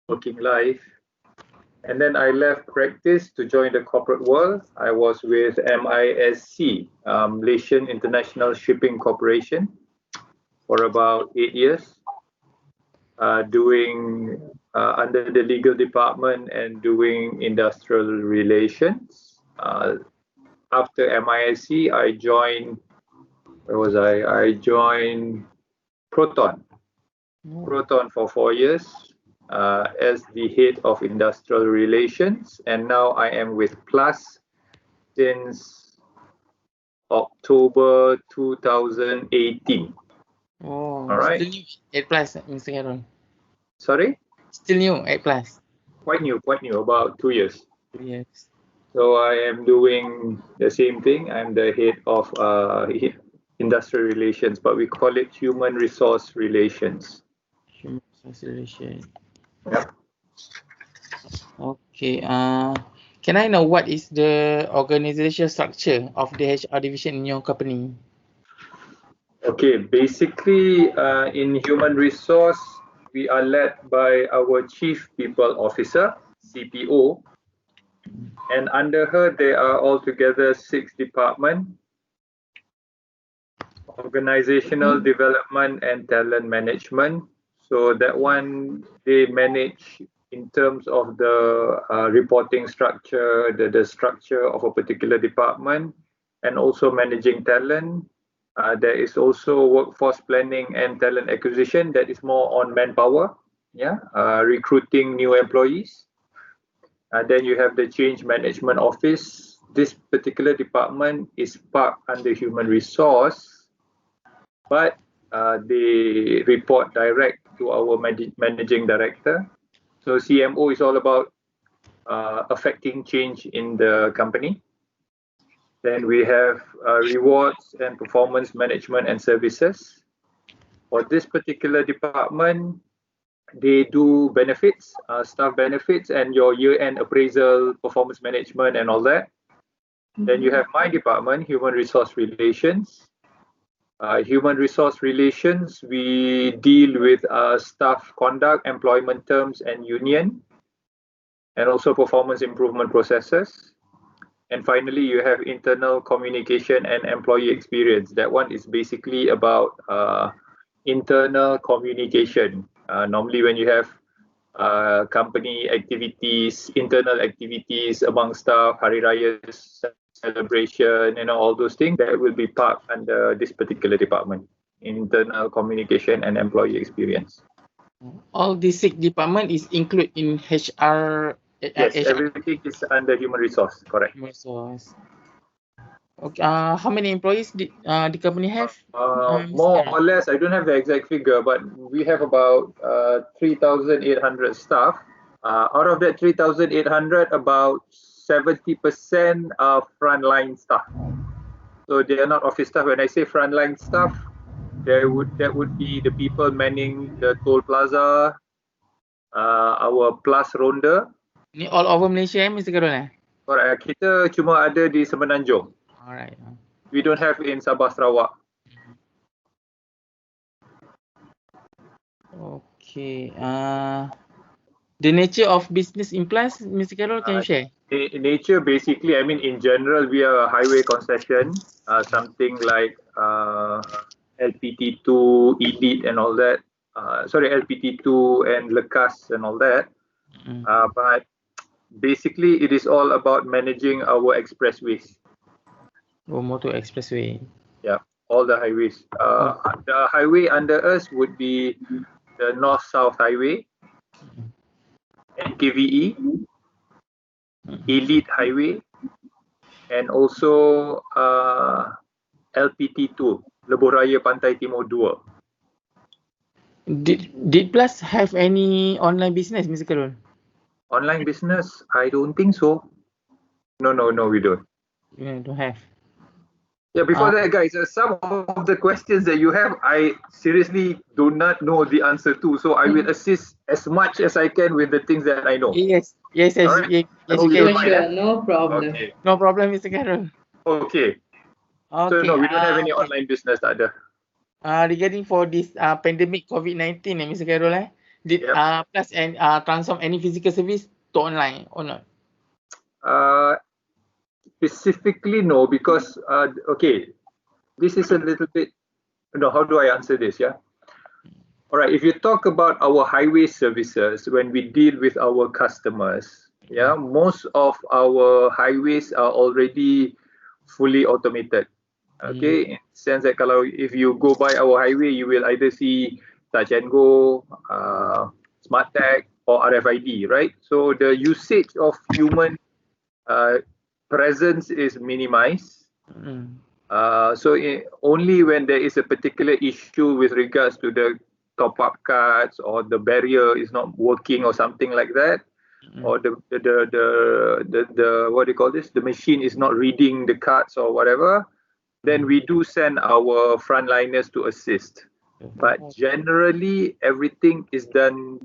working life. And then I left practice to join the corporate world. I was with MISC, Malaysian International Shipping Corporation, for about 8 years, doing under the legal department and doing industrial relations. After MISC, I joined, where was I? I joined Proton. Proton for 4 years as the head of industrial relations, and now I am with Plus since October 2018. Oh, All right. still new 8 plus, Mr. Carol. Sorry? Still new 8 plus. Quite new, about 2 years. Yes. So I am doing the same thing. I'm the head of industrial relations, but we call it human resource relations. Human resource relation. Yep. Okay. Can I know what is the organizational structure of the HR division in your company? Okay, basically in human resource, we are led by our Chief People Officer, CPO, and under her there are altogether 6 departments: organizational development and talent management. So that one they manage in terms of the reporting structure, the structure of a particular department, and also managing talent. There is also workforce planning and talent acquisition that is more on manpower, recruiting new employees. Then you have the change management office. This particular department is parked under human resource, but they report direct to our managing director. So CMO is all about affecting change in the company. Then we have rewards and performance management and services. For this particular department, they do benefits, staff benefits, and your year-end appraisal, performance management, and all that. Then you have my department, human resource relations. Human resource relations, we deal with staff conduct, employment terms, and union, and also performance improvement processes. And finally, you have internal communication and employee experience. That one is basically about internal communication. Normally, when you have company activities, internal activities among staff, hari raya celebration, all those things, that will be part under this particular department, internal communication and employee experience. All these 6 department is included in HR. Yes, HR everything is under human resource, correct. human resource. Okay. How many employees did the company have? More or less, I don't have the exact figure, but we have about 3,800 staff. Out of that 3,800, about 70% are frontline staff. So they are not office staff. When I say frontline staff, that would be the people manning the toll plaza, our plus ronda. Ni all over Malaysia, Mr. Carol? Correct. Kita cuma ada di Semenanjung. Alright. We don't have in Sabah, Sarawak. Okay. The nature of business in Plus, Mr. Carol, can you share? Nature, basically, I mean, in general, we are a highway concession, something like LPT2, Elite, and all that. LPT2 and Lekas and all that. But basically, it is all about managing our expressways. Motor expressway. Yeah, all the highways. The highway under us would be the North-South Highway, NKVE, Elite Highway, and also LPT2, Lebuh Raya Pantai Timur 2. Did Plus have any online business, Mr. Carol? Online business? I don't think so. No, we don't. You don't have. Yeah, before that, guys, some of the questions that you have, I seriously do not know the answer to. So I will assist as much as I can with the things that I know. Yes. Right? Yes, Okay, sure, no problem. Okay. No problem, Mr. Carol. Okay. So no, we don't have any online business, tak ada. Regarding for this pandemic COVID-19, Mr. Carol, Did Yep. Plus and transform any physical service to online or not? Uh, Specifically, no, because okay, this is a little bit. No, how do I answer this? Yeah. All right. If you talk about our highway services, when we deal with our customers, yeah, most of our highways are already fully automated. Mm. Okay, in the sense that kalau if you go by our highway, you will either see touch and go, smart tag, or RFID, right? So the usage of human uh, presence is minimized. Mm. Only when there is a particular issue with regards to the top-up cards or the barrier is not working or something like that, Mm. or the what do you call this? The machine is not reading the cards or whatever, then we do send our frontliners to assist. But generally, everything is done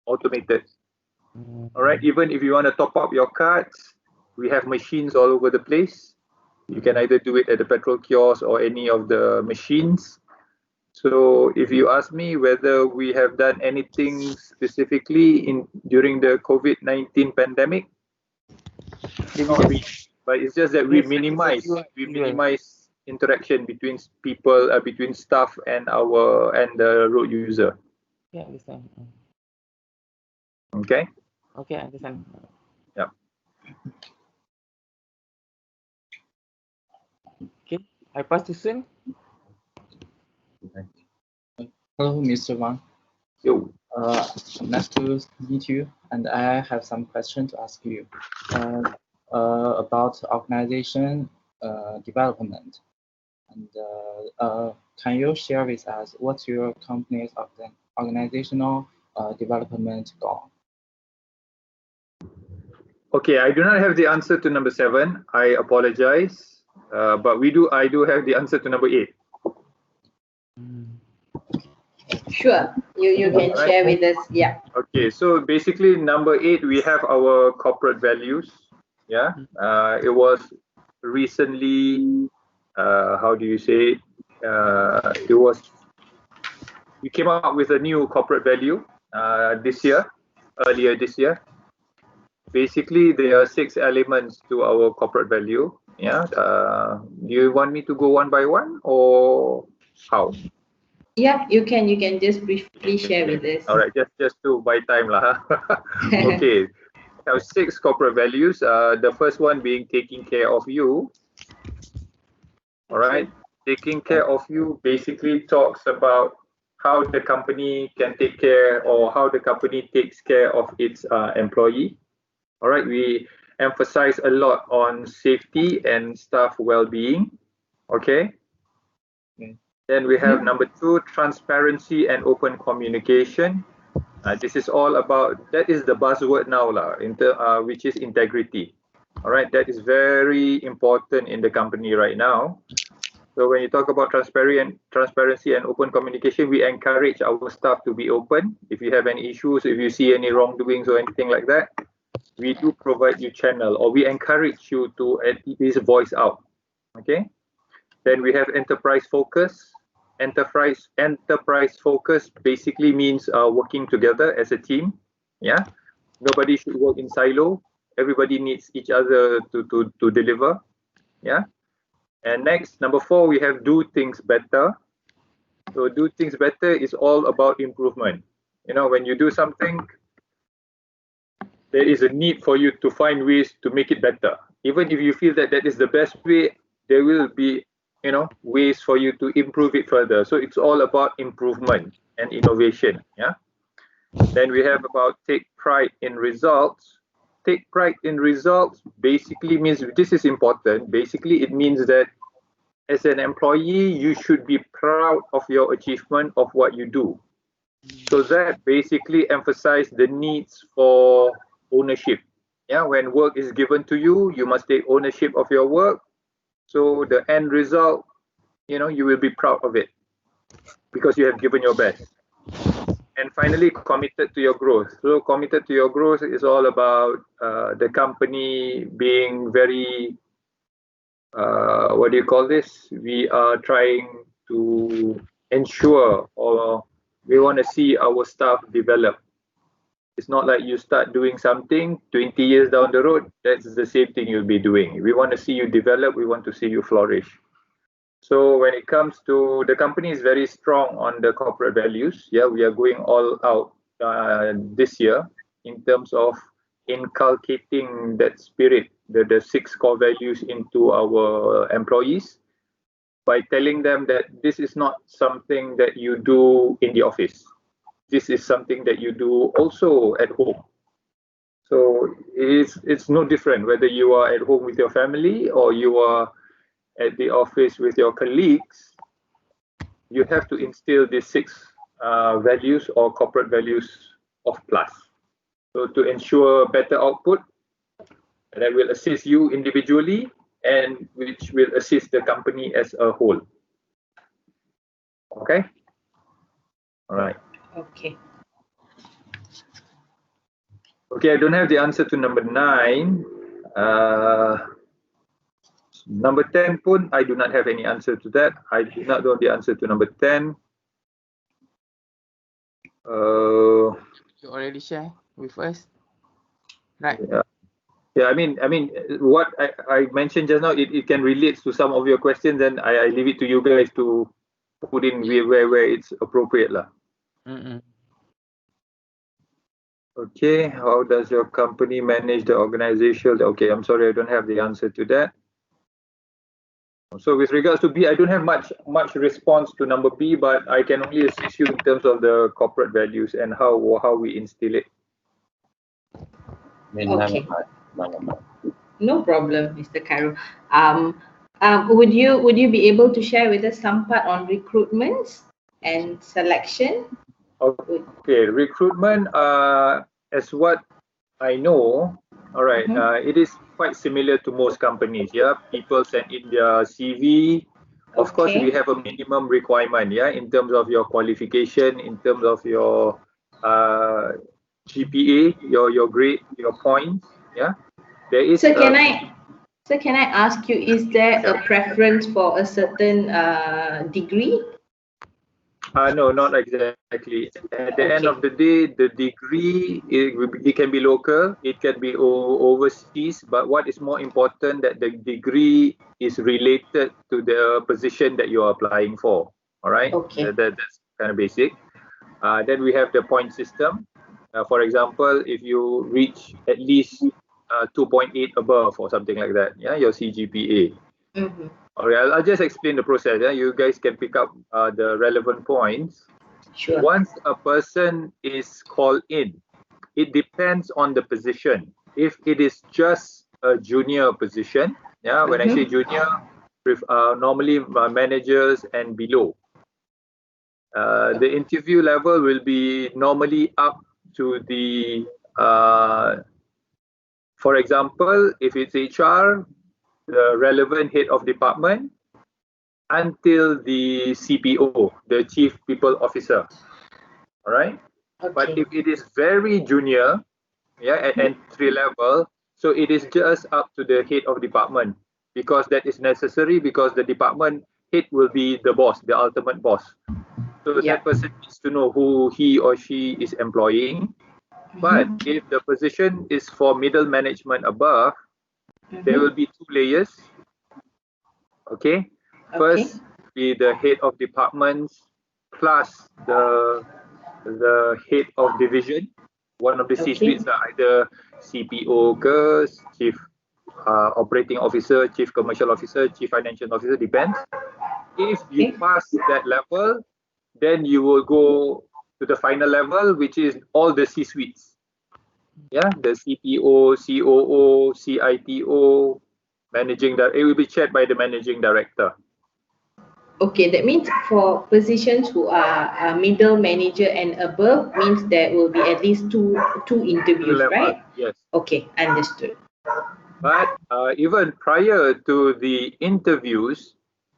automated. All right. Mm. Even if you want to top up your cards, we have machines all over the place. You can either do it at the petrol kiosk or any of the machines. So if you ask me whether we have done anything specifically in during the COVID-19 pandemic, They will not just really. But it's just that just satisfy you. we Yeah. minimize interaction between people, between staff and the road user. Yeah, understand. Okay. Okay, understand. Yeah. Okay, I pass to Sun. Hello, Mr. Wang. So Nice to meet you, and I have some questions to ask you about organization development. And can you share with us what's your company's organizational development goal? okay, I do not have the answer to number 7. I apologize, but I do have the answer to number 8. Sure, you can Right. share with us. Yeah. Okay, so basically number 8 we have our corporate values. Yeah, it was recently, how do you say? We came up with a new corporate value earlier this year. Basically, there are 6 elements to our corporate value. Yeah, do you want me to go one by one or how? Yeah, you can just briefly share with us. All right, just to buy time lah. Okay, we have 6 corporate values. The first one being taking care of you. All right, taking care of you basically talks about how the company can take care or how the company takes care of its employee. All right, we emphasize a lot on safety and staff well-being. Okay. Then we have number 2, transparency and open communication. This is all about, that is the buzzword now, which is integrity. All right, that is very important in the company right now. So when you talk about transparency and open communication, we encourage our staff to be open. If you have any issues, if you see any wrongdoings or anything like that, we do provide you channel, or we encourage you to at least voice out. Okay. Then we have enterprise focus. Enterprise focus basically means working together as a team. Yeah. Nobody should work in silo. Everybody needs each other to deliver. Yeah. And next, number 4, we have do things better. So do things better is all about improvement. You know, when you do something, there is a need for you to find ways to make it better. Even if you feel that that is the best way, there will be, ways for you to improve it further. So it's all about improvement and innovation. Yeah. Then we have about take pride in results. Take pride in results basically means, this is important. Basically, it means that as an employee, you should be proud of your achievement of what you do. So that basically emphasizes the needs for ownership. Yeah, when work is given to you, you must take ownership of your work. So the end result, you will be proud of it because you have given your best. And finally, committed to your growth. So committed to your growth is all about the company being very, what do you call this? We are trying to ensure or We want to see our staff develop. It's not like you start doing something 20 years down the road, that's the same thing you'll be doing. We want to see you develop, we want to see you flourish. So when it comes to, the company is very strong on the corporate values. Yeah, we are going all out this year in terms of inculcating that spirit, the 6 core values into our employees by telling them that this is not something that you do in the office. This is something that you do also at home. So it's no different whether you are at home with your family or you are at the office with your colleagues. You have to instill these 6 values or corporate values of plus. So to ensure better output that will assist you individually and which will assist the company as a whole. Okay? All right. Okay. Okay, I don't have the answer to number 9. Number 10 pun, I do not have any answer to that. I do not know the answer to number 10. You already share with us, right? Yeah. I mean, what I mentioned just now, it can relate to some of your questions, and I leave it to you guys to put in where it's appropriate lah. Okay, how does your company manage the organization? Okay, I'm sorry, I don't have the answer to that. So with regards to B, I don't have much response to number B, but I can only assist you in terms of the corporate values and how we instill it. Okay. No problem, Mr. Khairul. Would you be able to share with us some part on recruitment and selection? Okay, recruitment, as what I know, all right, it is quite similar to most companies. Yeah, people send in their CV. Of course, we have a minimum requirement. Yeah, in terms of your qualification, in terms of your GPA, your grade, your points. Yeah, there is. So can I ask you, is there a preference for a certain degree? No, not exactly. At the end of the day, the degree, it can be local, it can be overseas, but what is more important that the degree is related to the position that you're applying for. All right? Okay. That's kind of basic. Then we have the point system. For example, if you reach at least 2.8 above or something like that, yeah, your CGPA. All right, I'll just explain the process. Yeah? You guys can pick up the relevant points. Sure. Once a person is called in, it depends on the position. If it is just a junior position, yeah, when I say junior, normally managers and below. The interview level will be normally up to the, for example, if it's HR, the relevant head of department, until the CPO, the Chief People Officer. All right. Okay. But if it is very junior, yeah, at entry level, so it is just up to the head of department, because that is necessary, because the department head will be the boss, the ultimate boss. So that person needs to know who he or she is employing. But if the position is for middle management above, there will be 2 layers. Okay. First, be the head of departments plus the head of division. One of the C-suites are either CPO, Chief Operating Officer, Chief Commercial Officer, Chief Financial Officer, depends. If you pass that level, then you will go to the final level, which is all the C-suites. Yeah, the CPO, COO, CITO, managing director. It will be chaired by the managing director. Okay, that means for positions who are middle manager and above, means there will be at least two interviews, right? Yes. Okay, understood. But even prior to the interviews,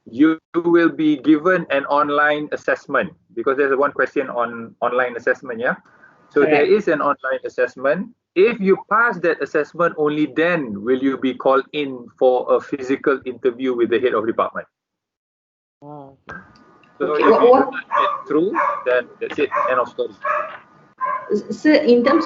you will be given an online assessment, because there's one question on online assessment, yeah? So there is an online assessment. If you pass that assessment, only then will you be called in for a physical interview with the head of department. So Okay, if you what- do not get through, then that's it. End of story. Sir, in terms of